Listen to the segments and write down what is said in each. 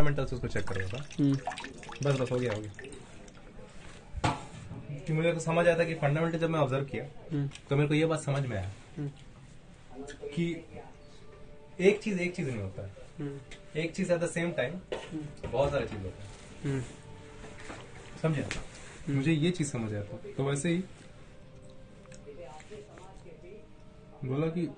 Fundamentals उसको check कर रहा था। बस हो गया कि मुझे तो समझ आया था कि फंडामेंटल जब मैं ऑब्जर्व किया तो मेरे को ये बात समझ में आया कि एक चीज नहीं होता है, एक चीज एट द सेम टाइम बहुत सारी चीज होता है। समझे? मुझे ये चीज समझ आया था। तो वैसे ही बोला कि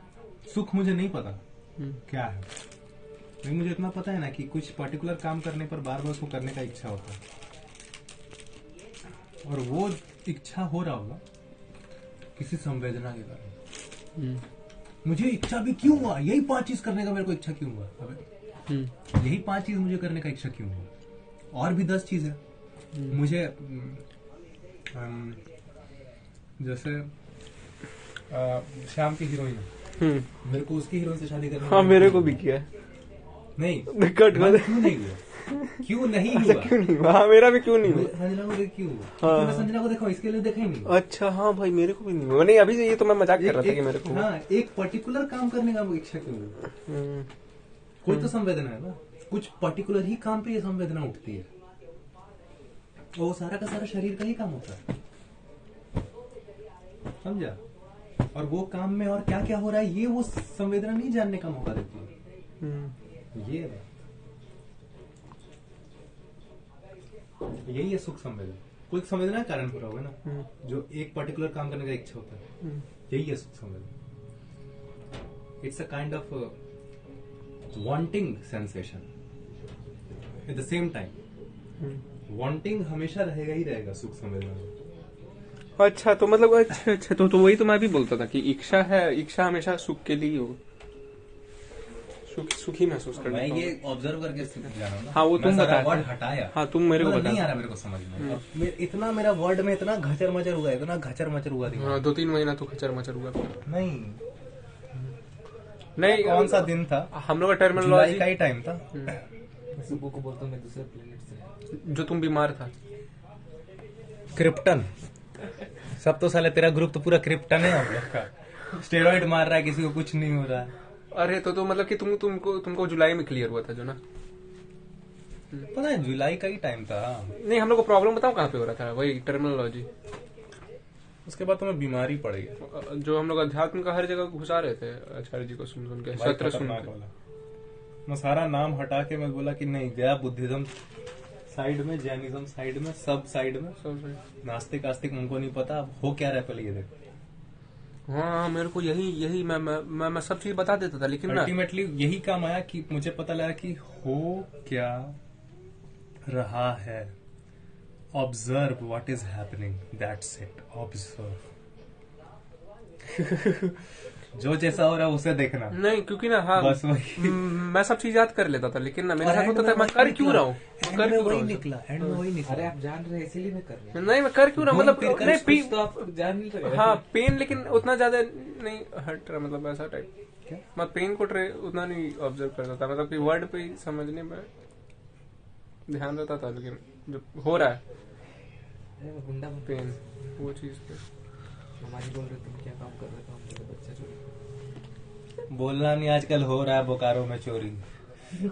सुख मुझे नहीं पता क्या है, लेकिन मुझे इतना पता है ना कि कुछ पर्टिकुलर काम करने पर बार बार उसको करने का इच्छा होता है, और वो इच्छा हो रहा होगा किसी संवेदना के कारण। मुझे इच्छा भी क्यों हुआ, यही 5 चीज करने का मेरे को इच्छा क्यों हुआ? अबे यही 5 चीज मुझे करने का इच्छा क्यों हुआ? और भी 10 चीज है। मुझे जैसे श्याम की हीरोइन है, मेरे को उसकी हीरोइन से शादी करनी। हाँ, मेरे को भी किया है। नहीं क्यों नहीं हुआ? क्यों नहीं हुआ? क्यों नहीं हुआ? हाँ, मेरा भी क्यों नहीं हुआ? संजना को देख क्यों हुआ? मैं संजना को देखा, इसके लिए देखा ही नहीं। अच्छा, हाँ भाई, मेरे को भी नहीं हुआ। नहीं, अभी ये तो मैं मजाक कर रहा था कि मेरे को। हाँ, एक पर्टिकुलर काम करने का इच्छा क्यों हुआ? कोई तो संवेदना है ना, कुछ पर्टिकुलर ही काम पे ये संवेदना उठती है। वो सारा का सारा शरीर का ही काम होता है, समझा? और वो काम में और क्या क्या हो रहा है ये वो संवेदना नहीं जानने का मौका देती है। यही है सुख संवेदना। कोई संवेदना कारण हो रहा होगा ना, जो एक पर्टिकुलर काम करने का इच्छा होता है, यही है सुख संवेदना। It's a kind of wanting sensation at the same time. Wanting हमेशा रहेगा ही रहेगा सुख संवेदना में। अच्छा, तो मतलब अच्छा तो वही तो मैं भी बोलता था कि इच्छा है, इच्छा हमेशा सुख के लिए हो, सुखी महसूस करना। मैं ये ऑब्जर्व करके जाना ना। हाँ, वो तुम बता, वर्ड हटाया। हाँ, तुम मेरे को बता। नहीं आ रहा मेरे को समझ में। इतना मेरा वर्ड में इतना घचर मचर हुआ, इतना घचर मचर हुआ। हाँ, 2-3 महीना तो खचर मचर हुआ। नहीं, कौन सा दिन था? हम लोग का टर्मिनोलॉजी का ही टाइम था। सुबह को बोलता हूँ मैं दूसरे प्लेनेट से, जो तुम बीमार था। क्रिप्टन। सब तो साले तेरा ग्रुप तो पूरा क्रिप्टन है हम लोग का। स्टेरॉइड मार रहा है, किसी को कुछ नहीं हो रहा है। अरे तो मतलब कि तुमको जुलाई में क्लियर हुआ था जो ना? पता है, जुलाई का ही टाइम था। नहीं, हम लोग को प्रॉब्लम बताओ कहाँ पे हो रहा था, वही टर्मिनोलॉजी। उसके बाद तो मैं बीमारी पड़ गया। जो हम लोग अध्यात्म का हर जगह घुसा रहे थे आचार्य जी को सुन के, सत्र सुन के। मैं सारा नाम हटा के मैं बोला कि नहीं, गया बुद्धिज्म साइड में, जैनिज्म साइड में, सब साइड में, नास्तिक आस्तिक उनको नहीं पता। अब हो क्या रहा है पहले ये देखो। हाँ, मेरे को यही मैं सब चीज बता देता था, लेकिन अल्टीमेटली यही काम आया कि मुझे पता लगा कि हो क्या रहा है। Observe what is happening, that's it. Observe. जो जैसा हो रहा है उसे देखना। नहीं, क्योंकि ना, हाँ, बस वही। मैं सब चीज याद कर लेता था, लेकिन ना मेरे साथ होता था मैं कर क्यों रहा हूँ, वही निकला। अरे आप जान रहे हैं इसीलिए मैं कर रहा हूँ। नहीं, मैं कर क्यों रहा, मतलब नहीं, तो आप जान नहीं रहे। हाँ, पेन, लेकिन उतना ज्यादा नहीं हट रहा, मतलब ऐसा टाइप। मैं पेन को उतना नहीं ऑब्जर्व करता था, मतलब कि वर्ड पे ही समझने में ध्यान रहता था, लेकिन जो हो रहा है गुंडा पेन, वो चीज पे हमारी बोल रहे तुम क्या काम कर रहे थे, हम बच्चा चोरी। बोलना नहीं, आजकल हो रहा है बोकारो में चोरी।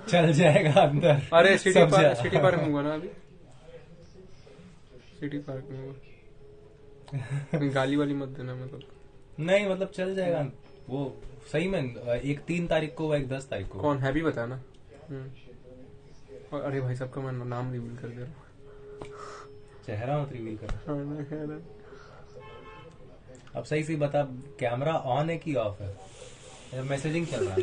चल जाएगा अंदर। अरे सिटी पार्क में हुआ ना अभी, सिटी पार्क में हुआ। गाली वाली मत देना, मतलब नहीं, मतलब चल जाएगा वो सही में। एक 3 तारीख को, एक 10 तारीख को। कौन है भी बताना। अरे भाई, सबका मैं नाम रिवील कर दे रहा हूँ। चेहरा मत रिवील कर। हाँ, अब सही से बता, कैमरा ऑन है कि ऑफ है? मैसेजिंग चल रहा है।